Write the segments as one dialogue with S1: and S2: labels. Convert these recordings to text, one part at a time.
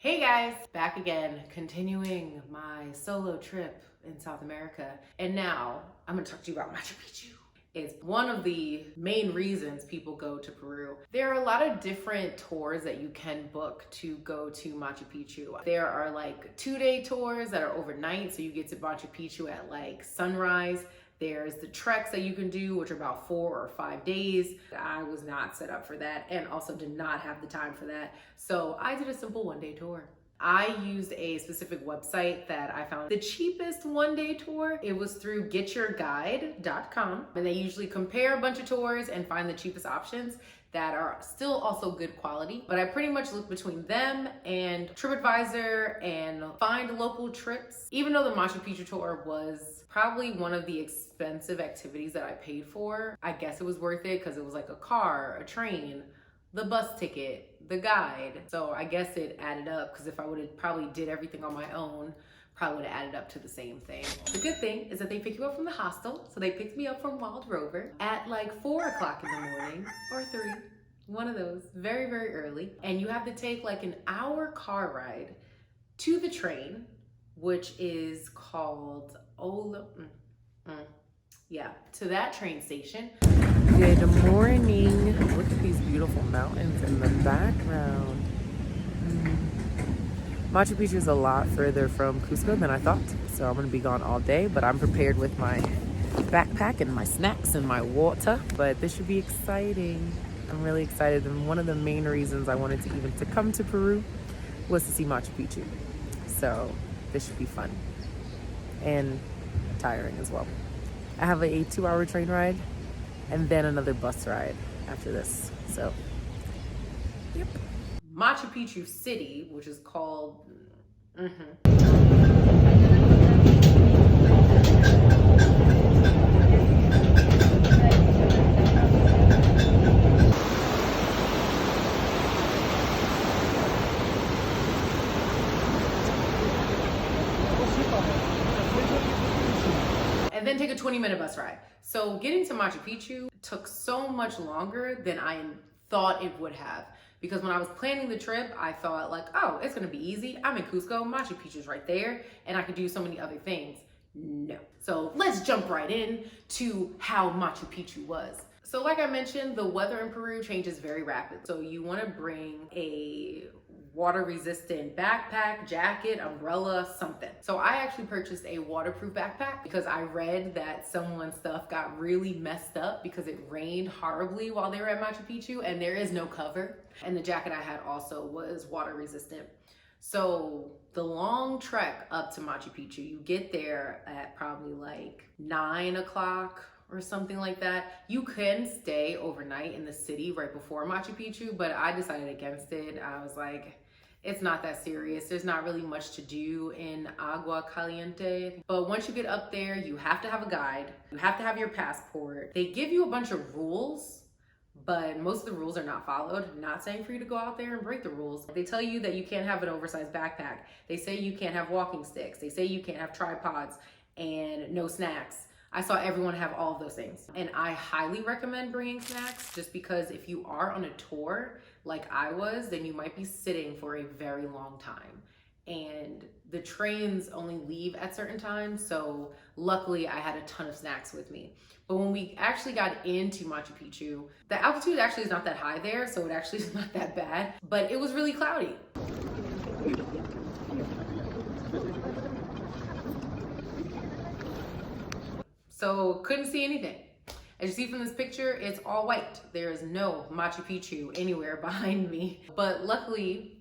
S1: Hey guys, back again, continuing my solo trip in South America. And now I'm gonna talk to you about Machu Picchu. It's one of the main reasons people go to Peru. There are a lot of different tours that you can book to go to Machu Picchu. There are like 2-day tours that are overnight, so you get to Machu Picchu at like sunrise. There's the treks that you can do, which are about 4 or 5 days. I was not set up for that and also did not have the time for that. So I did a simple 1-day tour. I used a specific website that I found the cheapest 1-day tour. It was through getyourguide.com, and they usually compare a bunch of tours and find the cheapest options that are still also good quality. But I pretty much looked between them and TripAdvisor and Find Local Trips. Even though the Machu Picchu tour was probably one of the expensive activities that I paid for, I guess it was worth it because it was like a car, a train, the bus ticket, the guide. So I guess it added up, because if I would have probably did everything on my own, probably would have added up to the same thing. The good thing is that they pick you up from the hostel. So they picked me up from Wild Rover at like 4 o'clock in the morning or 3, one of those, very, very early. And you have to take like an hour car ride to the train, which is called to that train station. Good morning. Look at these beautiful mountains in the background. Machu Picchu is a lot further from Cusco than I thought, so I'm gonna be gone all day, but I'm prepared with my backpack and my snacks and my water, but this should be exciting. I'm really excited, and one of the main reasons I wanted to come to Peru was to see Machu Picchu. So this should be fun and tiring as well. I have a 2-hour train ride and then another bus ride after this. So, yep. Machu Picchu City, which is called, and then take a 20-minute bus ride. So getting to Machu Picchu took so much longer than I thought it would have. Because when I was planning the trip, I thought like, oh, it's gonna be easy. I'm in Cusco, Machu Picchu's right there, and I could do so many other things. No. So let's jump right in to how Machu Picchu was. So like I mentioned, the weather in Peru changes very rapidly. So you wanna bring a water-resistant backpack, jacket, umbrella, something. So I actually purchased a waterproof backpack because I read that someone's stuff got really messed up because it rained horribly while they were at Machu Picchu and there is no cover. And the jacket I had also was water-resistant. So the long trek up to Machu Picchu, you get there at probably like 9 o'clock or something like that. You can stay overnight in the city right before Machu Picchu, but I decided against it. I was like, it's not that serious. There's not really much to do in Agua Caliente. But once you get up there, you have to have a guide. You have to have your passport. They give you a bunch of rules, but most of the rules are not followed. Not saying for you to go out there and break the rules. They tell you that you can't have an oversized backpack. They say you can't have walking sticks. They say you can't have tripods and no snacks. I saw everyone have all of those things. And I highly recommend bringing snacks, just because if you are on a tour like I was, then you might be sitting for a very long time. And the trains only leave at certain times, so luckily I had a ton of snacks with me. But when we actually got into Machu Picchu, the altitude actually is not that high there, so it actually is not that bad, but it was really cloudy. So couldn't see anything. As you see from this picture, it's all white. There is no Machu Picchu anywhere behind me. But luckily,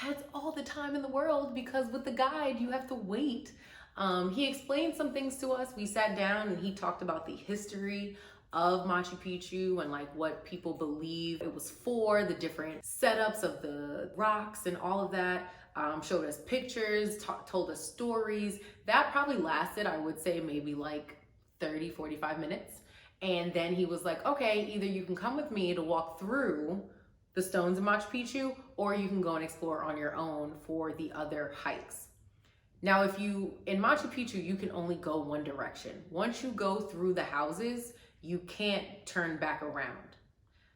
S1: I had all the time in the world, because with the guide, you have to wait. He explained some things to us. We sat down and he talked about the history of Machu Picchu and like what people believe it was for, the different setups of the rocks and all of that. Showed us pictures, told us stories. That probably lasted, I would say, maybe like 30, 45 minutes. And then he was like, okay, either you can come with me to walk through the stones of Machu Picchu, or you can go and explore on your own for the other hikes. Now, in Machu Picchu, you can only go one direction. Once you go through the houses, you can't turn back around.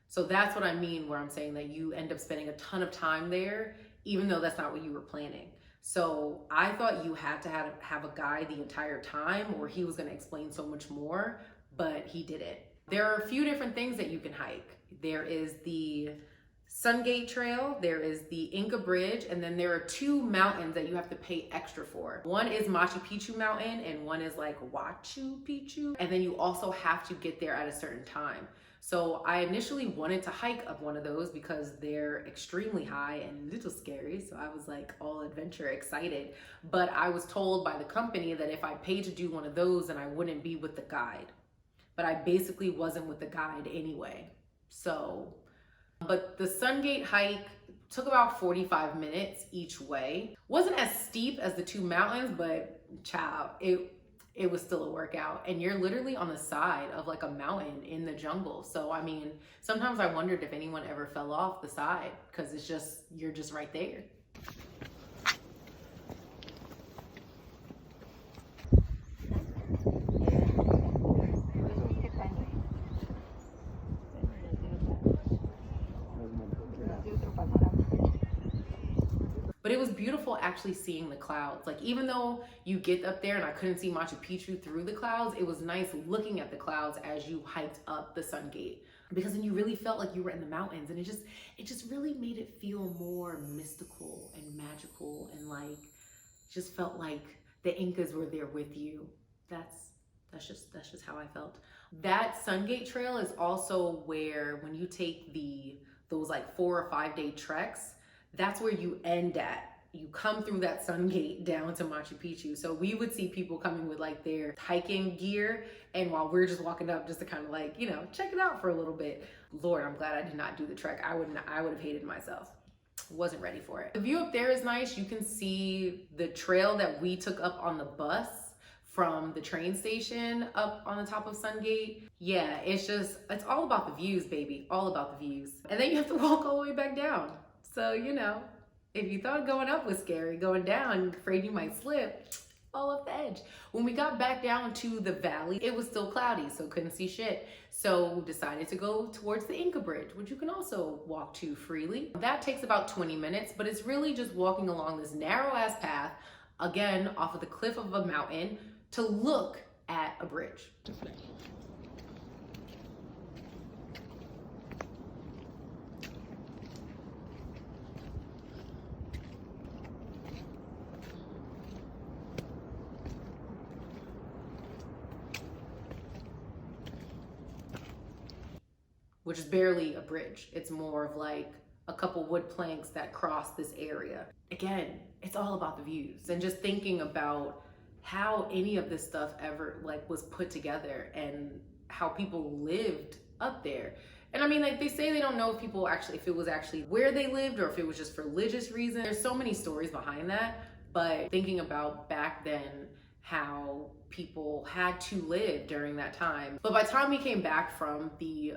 S1: So that's what I mean where I'm saying that you end up spending a ton of time there even though that's not what you were planning. So I thought you had to have a guide the entire time, or he was going to explain so much more, but he didn't. There are a few different things that you can hike. There is the Sungate Trail, there is the Inca Bridge, and then there are two mountains that you have to pay extra for. One is Machu Picchu Mountain, and one is like Machu Picchu. And then you also have to get there at a certain time. So I initially wanted to hike up one of those because they're extremely high and a little scary. So I was like all adventure excited. But I was told by the company that if I paid to do one of those, then I wouldn't be with the guide. But I basically wasn't with the guide anyway. So, but the Sungate hike took about 45 minutes each way. Wasn't as steep as the two mountains, but child, it was still a workout. And you're literally on the side of like a mountain in the jungle. So, I mean, sometimes I wondered if anyone ever fell off the side because you're just right there. But it was beautiful actually seeing the clouds. Like, even though you get up there and I couldn't see Machu Picchu through the clouds, it was nice looking at the clouds as you hiked up the Sungate, because then you really felt like you were in the mountains, and it just really made it feel more mystical and magical, and like just felt like the Incas were there with you. That's just how I felt. That Sungate Trail is also where, when you take those like 4 or 5 day treks, that's where you end at. You come through that Sungate down to Machu Picchu. So we would see people coming with like their hiking gear, and while we're just walking up just to kind of like, check it out for a little bit. Lord, I'm glad I did not do the trek. I would have hated myself. Wasn't ready for it. The view up there is nice. You can see the trail that we took up on the bus from the train station up on the top of Sungate. Yeah, it's all about the views, baby. All about the views. And then you have to walk all the way back down. So, if you thought going up was scary, going down, afraid you might slip, fall off the edge. When we got back down to the valley, it was still cloudy, so couldn't see shit. So we decided to go towards the Inca Bridge, which you can also walk to freely. That takes about 20 minutes, but it's really just walking along this narrow ass path, again, off of the cliff of a mountain, to look at a bridge. Which is barely a bridge. It's more of like a couple wood planks that cross this area. Again, it's all about the views, and just thinking about how any of this stuff ever like was put together and how people lived up there. And I mean, like, they say they don't know if it was actually where they lived or if it was just for religious reasons. There's so many stories behind that, but thinking about back then, how people had to live during that time. But by the time we came back from the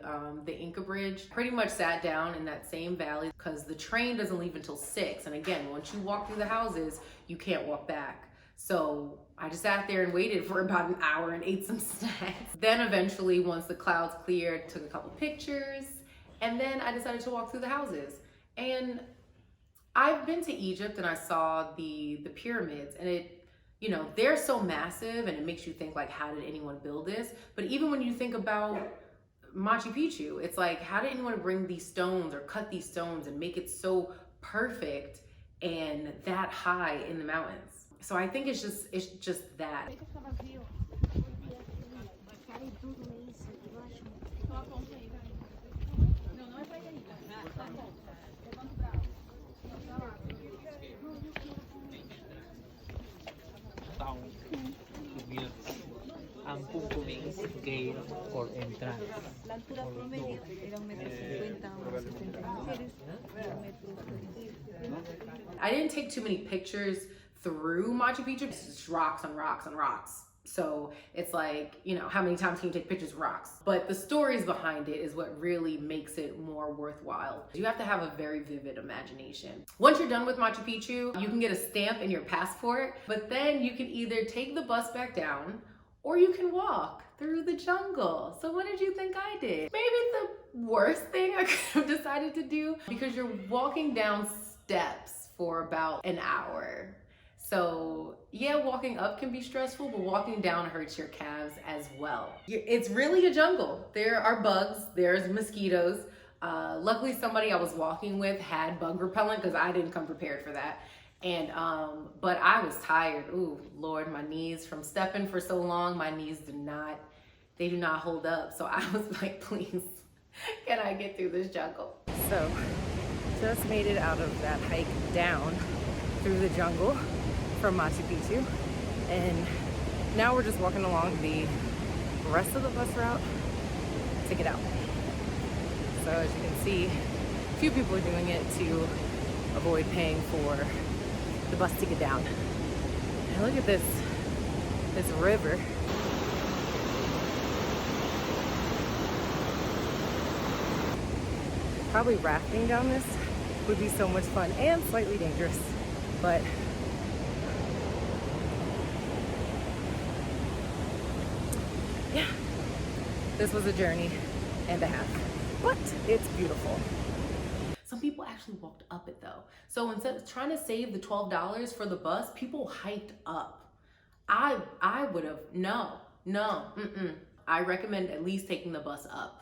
S1: Inca Bridge, pretty much sat down in that same valley, because the train doesn't leave until 6. And again, once you walk through the houses, you can't walk back. So I just sat there and waited for about an hour and ate some snacks. Then eventually, once the clouds cleared, took a couple pictures, and then I decided to walk through the houses. And I've been to Egypt and I saw the pyramids, and they're so massive, and it makes you think, like, how did anyone build this? But even when you think about Machu Picchu, it's like, how did anyone bring these stones or cut these stones and make it so perfect and that high in the mountains? So I think it's just that.
S2: Por entrar.
S3: La altura promedio era 1,50 m, 1,50 m.
S1: I didn't take too many pictures through Machu Picchu. It's just rocks on rocks on rocks. So it's like, how many times can you take pictures of rocks? But the stories behind it is what really makes it more worthwhile. You have to have a very vivid imagination. Once you're done with Machu Picchu, you can get a stamp in your passport, but then you can either take the bus back down or you can walk through the jungle. So what did you think I did? Maybe the worst thing I could have decided to do, because you're walking down steps for about an hour. So yeah, walking up can be stressful, but walking down hurts your calves as well. It's really a jungle. There are bugs, there's mosquitoes. Luckily somebody I was walking with had bug repellent because I didn't come prepared for that. And but I was tired. Ooh, Lord, my knees from stepping for so long, my knees do not hold up. So I was like, please, can I get through this jungle?
S2: So just made it out of that hike down through the jungle from Machu Picchu, and now we're just walking along the rest of the bus route to get out. So as you can see, a few people are doing it to avoid paying for the bus to get down. And look at this river. Probably rafting down this would be so much fun and slightly dangerous, but yeah, this was a journey and a half, but it's beautiful.
S1: Some people actually walked up it though. So instead of trying to save the $12 for the bus, people hiked up. I would have, no. I recommend at least taking the bus up.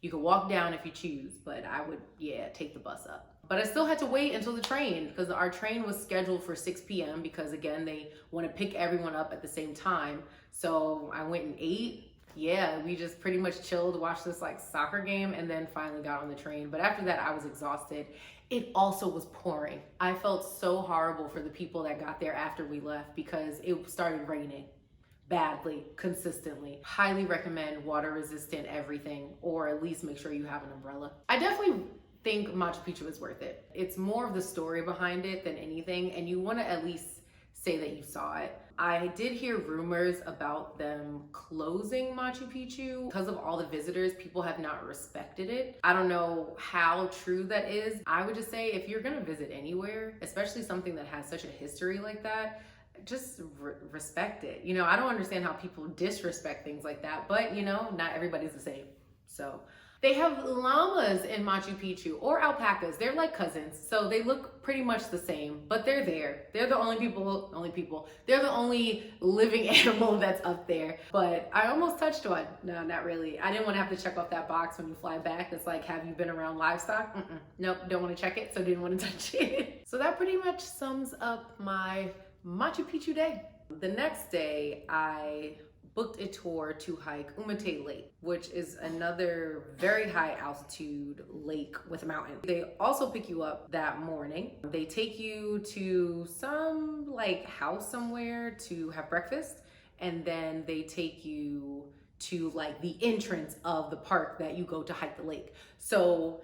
S1: You can walk down if you choose, but I would, yeah, take the bus up. But I still had to wait until the train because our train was scheduled for 6 p.m. because again, they want to pick everyone up at the same time. So I went and ate. Yeah, we just pretty much chilled, watched this like soccer game, and then finally got on the train. But after that, I was exhausted. It also was pouring. I felt so horrible for the people that got there after we left because it started raining badly, consistently. Highly recommend water resistant everything, or at least make sure you have an umbrella. I definitely think Machu Picchu is worth it. It's more of the story behind it than anything, and you want to at least say that you saw it. I did hear rumors about them closing Machu Picchu because of all the visitors. People have not respected it. I don't know how true that is. I would just say if you're gonna visit anywhere, especially something that has such a history like that, just respect it. You know, I don't understand how people disrespect things like that, but you know, not everybody's the same. So they have llamas in Machu Picchu, or alpacas. They're like cousins, so they look pretty much the same, but they're there. They're the only people. They're the only living animal that's up there. But I almost touched one. No, not really. I didn't want to have to check off that box when you fly back. It's like, have you been around livestock? Nope, don't want to check it, so didn't want to touch it. So that pretty much sums up my Machu Picchu day. The next day, I booked a tour to hike Humantay Lake, which is another very high altitude lake with a mountain. They also pick you up that morning. They take you to some like house somewhere to have breakfast, and then they take you to like the entrance of the park that you go to hike the lake. So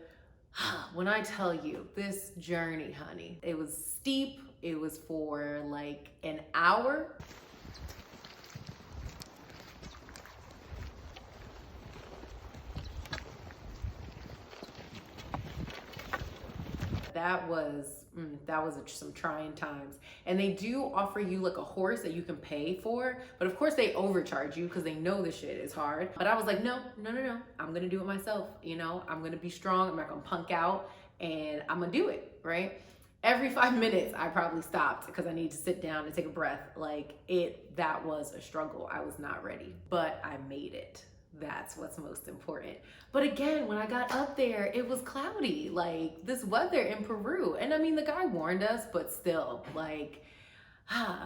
S1: when I tell you this journey, honey, it was steep. It was for like an hour. That was some trying times. And they do offer you like a horse that you can pay for, but of course they overcharge you because they know this shit is hard. But I was like, no, I'm gonna do it myself. You know, I'm gonna be strong. I'm not gonna punk out, and I'm gonna do it, right? Every 5 minutes, I probably stopped because I need to sit down and take a breath. That was a struggle. I was not ready, but I made it. That's what's most important. But again, when I got up there, it was cloudy, like this weather in Peru. And I mean, the guy warned us, but still,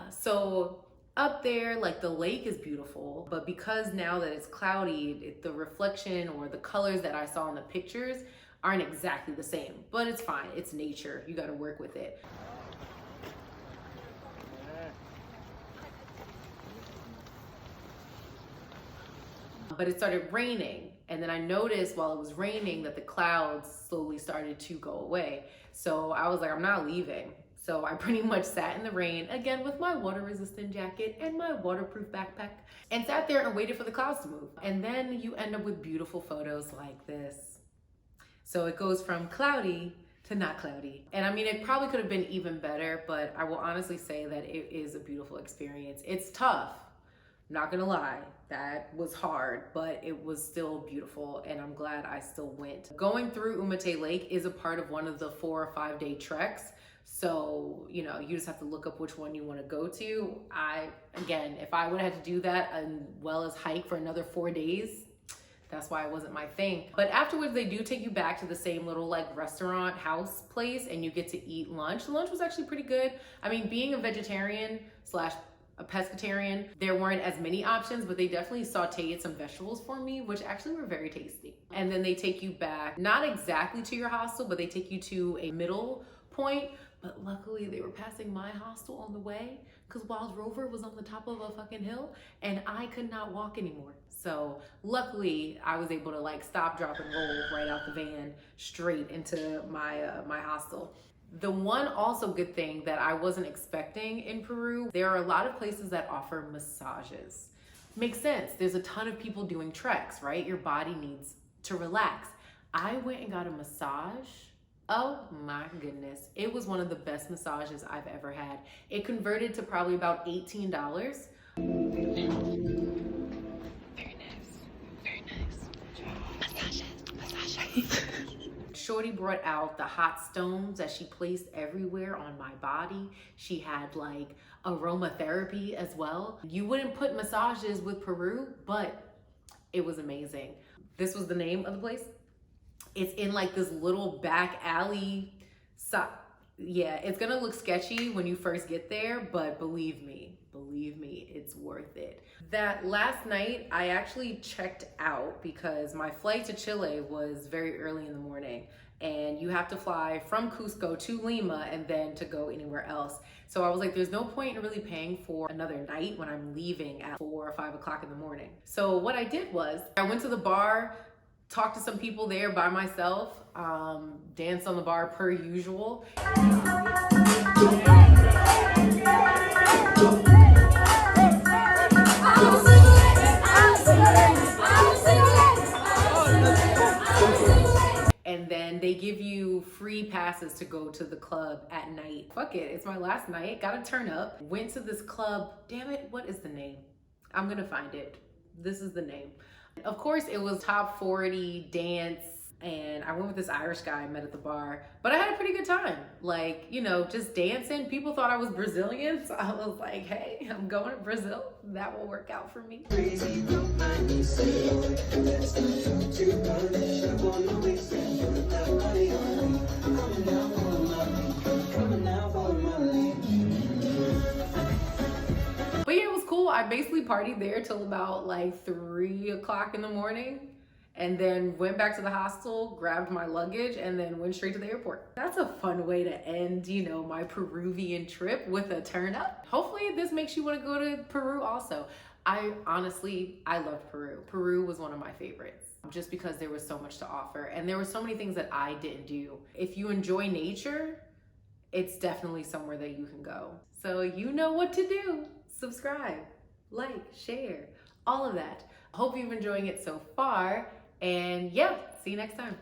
S1: so up there, like the lake is beautiful, but because now that it's cloudy, the reflection or the colors that I saw in the pictures aren't exactly the same, but it's fine. It's nature. You got to work with it. But it started raining, and then I noticed while it was raining that the clouds slowly started to go away. So I was like, I'm not leaving. So I pretty much sat in the rain again with my water resistant jacket and my waterproof backpack and sat there and waited for the clouds to move. And then you end up with beautiful photos like this. So it goes from cloudy to not cloudy. And I mean, it probably could have been even better, but I will honestly say that it is a beautiful experience. It's tough. Not gonna lie, that was hard, but it was still beautiful, and I'm glad I still went. Going through Humantay Lake is a part of one of the 4 or 5 day treks, So, you know, you just have to look up which one you want to go to. Again, if I would have had to do that as well as hike for another 4 days, that's why it wasn't my thing. But afterwards, they do take you back to the same little like restaurant house place and you get to eat lunch. The lunch was actually pretty good. I mean, being a vegetarian slash a pescatarian, there weren't as many options, but they definitely sauteed some vegetables for me, which actually were very tasty. And then they take you back, not exactly to your hostel, but they take you to a middle point. But luckily they were passing my hostel on the way because Wild Rover was on the top of a fucking hill and I could not walk anymore. So luckily I was able to like stop, drop, and roll right out the van straight into my hostel. The one also good thing that I wasn't expecting in Peru, there are a lot of places that offer massages. Makes sense. There's a ton of people doing treks, right? Your body needs to relax. I went and got a massage. Oh my goodness. It was one of the best massages I've ever had. It converted to probably about $18. Very nice. Very nice. Massages. Shorty brought out the hot stones that she placed everywhere on my body. She had like aromatherapy as well. You wouldn't put massages with Peru, but it was amazing. This was the name of the place. It's in like this little back alley. Yeah, it's gonna look sketchy when you first get there, but believe me, it's worth it. That last night, I actually checked out because my flight to Chile was very early in the morning and you have to fly from Cusco to Lima and then to go anywhere else. So I was like, there's no point in really paying for another night when I'm leaving at 4 or 5 o'clock in the morning. So what I did was I went to the bar, talked to some people there by myself, danced on the bar per usual. And then they give you free passes to go to the club at night. Fuck it, it's my last night, gotta turn up. Went to this club, damn it, what is the name? I'm gonna find it. This is the name. Of course, it was top 40 dance, and I went with this Irish guy I met at the bar, but I had a pretty good time. Like, you know, just dancing. People thought I was Brazilian, so I was like, hey, I'm going to Brazil. That will work out for me. But yeah, it was cool. I basically partied there till about like 3 o'clock in the morning and then went back to the hostel, grabbed my luggage, and then went straight to the airport. That's a fun way to end, you know, my Peruvian trip with a turn up. Hopefully this makes you want to go to Peru also. I loved Peru. Peru was one of my favorites just because there was so much to offer and there were so many things that I didn't do. If you enjoy nature, it's definitely somewhere that you can go. So you know what to do. Subscribe, like, share, all of that. Hope you've been enjoying it so far. And yeah, see you next time.